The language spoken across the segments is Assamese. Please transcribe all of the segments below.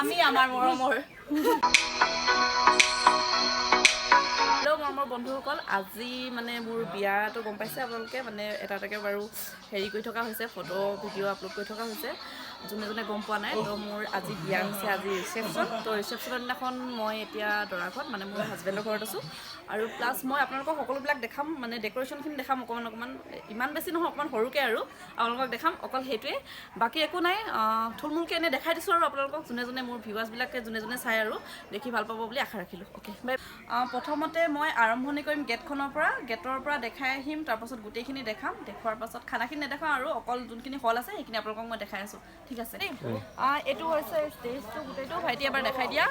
মামি আমাৰ মৰমৰ মোৰ বন্ধুসকল আজি মানে মোৰ বিয়াটো গম পাইছে আপোনালোকে মানে এটাকে বাৰু হেৰি কৰি থকা হৈছে ফটো ভিডিঅ' আপলোড কৰি থকা হৈছে যোনে যোনে গম পোৱা নাই তো মোৰ আজি বিয়া হৈছে আজি ৰিচেপশ্যন তো ৰিচেপশ্যনৰ দিনাখন মই এতিয়া দৰাঘৰত মানে মোৰ হাজবেণ্ডৰ ঘৰত আছোঁ আৰু প্লাছ মই আপোনালোকক সকলোবিলাক দেখাম মানে ডেক'ৰেশ্যনখিনি দেখাম অকণমান ইমান বেছি নহয় অকণমান সৰুকৈ আৰু আপোনালোকক দেখাম অকল সেইটোৱে বাকী একো নাই থুলমূলকৈ এনেই দেখাই দিছোঁ আৰু আপোনালোকক যোনে যোনে মোৰ ভিউৱাৰ্ছবিলাকে যোনে যোনে চাই আৰু দেখি ভাল পাব বুলি আশা ৰাখিলোঁ অ'কে প্ৰথমতে মই আৰম্ভণি কৰিম গেটৰ পৰা দেখাই আহিম তাৰপাছত গোটেইখিনি দেখাম দেখুৱাৰ পাছত খানাখিনি নেদেখাওঁ আৰু অকল যোনখিনি হল আছে সেইখিনি আপোনালোকক মই দেখাই আছোঁ ঠিক আছে দেই এইটো হৈছে ষ্টেজটো গোটেইটো ভাইটি এবাৰ দেখাই দিয়া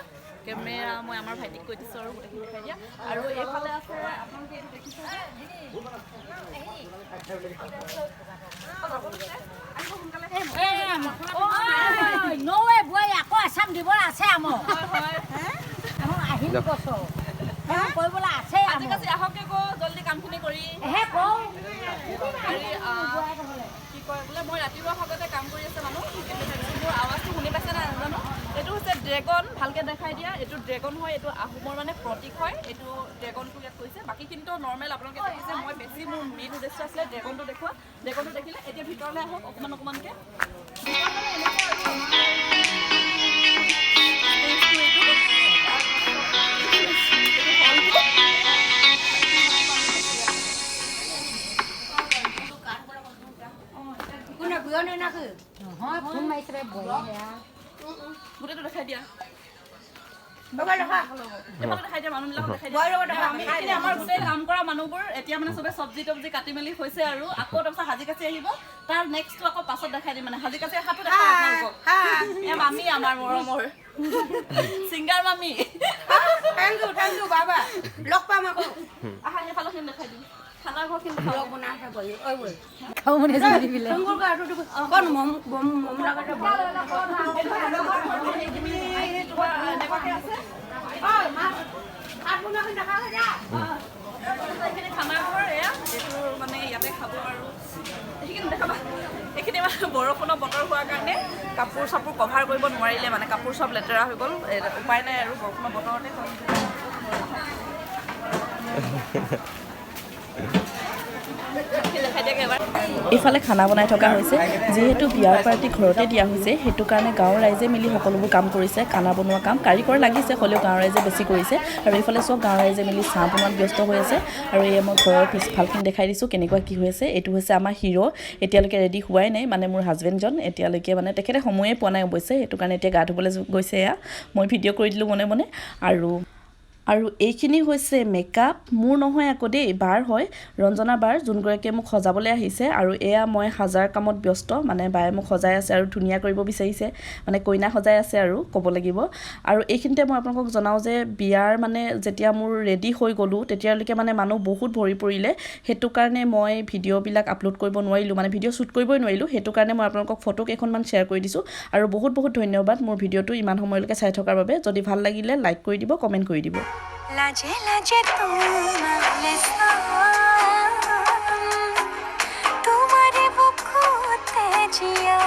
কেমেৰা মই আমাৰ ভাইটিক কৈ দিছোঁ আৰু গোটেইখিনি দেখাই দিয়া আৰু এইফালে আছে আপোনালোকে এইটো দেখিছে আজিকালি আহকে গো জলদি কামখিনি কৰি কি কয় বোলে মই ৰাতিপুৱা ভাগতে কাম কৰি আছে মানুহ মোৰ আৱাজটো শুনি পাইছে নাই নাজানো এইটো হৈছে ড্ৰেগন ভালকৈ দেখাই দিয়া এইটো ড্ৰেগন হয় এইটো আহোমৰ মানে প্ৰতীক হয় এইটো ড্ৰেগনটো ইয়াত কৈছে বাকীখিনিতো নৰ্মেল আপোনালোকে দেখিছে মই বেছি মোৰ মেইন উদ্দেশ্য আছিলে ড্ৰেগনটো দেখুওৱা ড্ৰেগনটো দেখিলে এতিয়া ভিতৰলৈ আহক অকণমানকৈ গোটেইটো দেখাই দিয়া আমাৰ গোটেই কাম কৰা মানুহবোৰ এতিয়া মানে চবে চব্জি তব্জি কাটি মেলি হৈছে আৰু আকৌ তাৰপিছত সাজি কাচি আহিব তাৰ নেক্সটটো আকৌ পাছত দেখাই দিম মানে সাজি কাচি অহাটো দেখাই আপোনালোকক মামি আমাৰ মৰমৰ ছিংগাৰ মামি থেংক ইউ বাবা লগ পাম আকৌ আহা সেইফালৰখিনি দেখাই দিম খানাৰ ঘৰখিনি খানাৰ ঘৰ এয়া এইটো মানে ইয়াতে খাব আৰু সেইখিনি দেখাবা এইখিনি মানে বৰষুণৰ বতৰ হোৱাৰ কাৰণে কাপোৰ চাপোৰ কভাৰ কৰিব নোৱাৰিলে মানে কাপোৰ চব লেতেৰা হৈ গ'ল উপায় নাই আৰু বৰষুণৰ বতৰতে এইফালে খানা বনাই থকা হৈছে যিহেতু বিয়াৰ পাৰ্টি ঘৰতে দিয়া হৈছে সেইটো কাৰণে গাঁৱৰ ৰাইজে মিলি সকলোবোৰ কাম কৰিছে খানা বনোৱা কাম কাৰিকৰ লাগিছে হ'লেও গাঁৱৰ ৰাইজে বেছি কৰিছে আৰু এইফালে চব গাঁৱৰ ৰাইজে মিলি চাহ বনোৱাত ব্যস্ত হৈ আছে আৰু এই মই ঘৰৰ পিছফালখিনি দেখাই দিছোঁ কেনেকুৱা কি হৈ আছে এইটো হৈছে আমাৰ হিৰো এতিয়ালৈকে ৰেডি হোৱাই নাই মানে মোৰ হাজবেণ্ডজন এতিয়ালৈকে মানে তেখেতে সময়ে পোৱা নাই অৱশ্যে সেইটো কাৰণে এতিয়া গা ধুবলৈ গৈছে এয়া মই ভিডিঅ' কৰি দিলোঁ মনে মনে আৰু এইখিনি হৈছে মেকআপ মোৰ নহয় আকৌ দেই বাৰ হয় ৰঞ্জনা বাৰ যোনগৰাকীয়ে মোক সজাবলৈ আহিছে আৰু এয়া মই সাজাৰ কামত ব্যস্ত মানে বায়ে মোক সজাই আছে আৰু ধুনীয়া কৰিব বিচাৰিছে মানে কইনা সজাই আছে আৰু ক'ব লাগিব আৰু এইখিনিতে মই আপোনালোকক জনাওঁ যে বিয়াৰ মানে যেতিয়া মোৰ ৰেডি হৈ গ'লোঁ তেতিয়ালৈকে মানে মানুহ বহুত ভৰি পৰিলে সেইটো কাৰণে মই ভিডিঅ'বিলাক আপলোড কৰিব নোৱাৰিলোঁ মানে ভিডিঅ' শ্বুট কৰিবই নোৱাৰিলোঁ সেইটো কাৰণে মই আপোনালোকক ফটো কেইখনমান শ্বেয়াৰ কৰি দিছোঁ আৰু বহুত ধন্যবাদ মোৰ ভিডিঅ'টো ইমান সময়লৈকে চাই থকাৰ বাবে যদি ভাল লাগিলে লাইক কৰি দিব কমেণ্ট কৰি দিব লাজে লাজে তোমাৰে বুকুতে জিয়া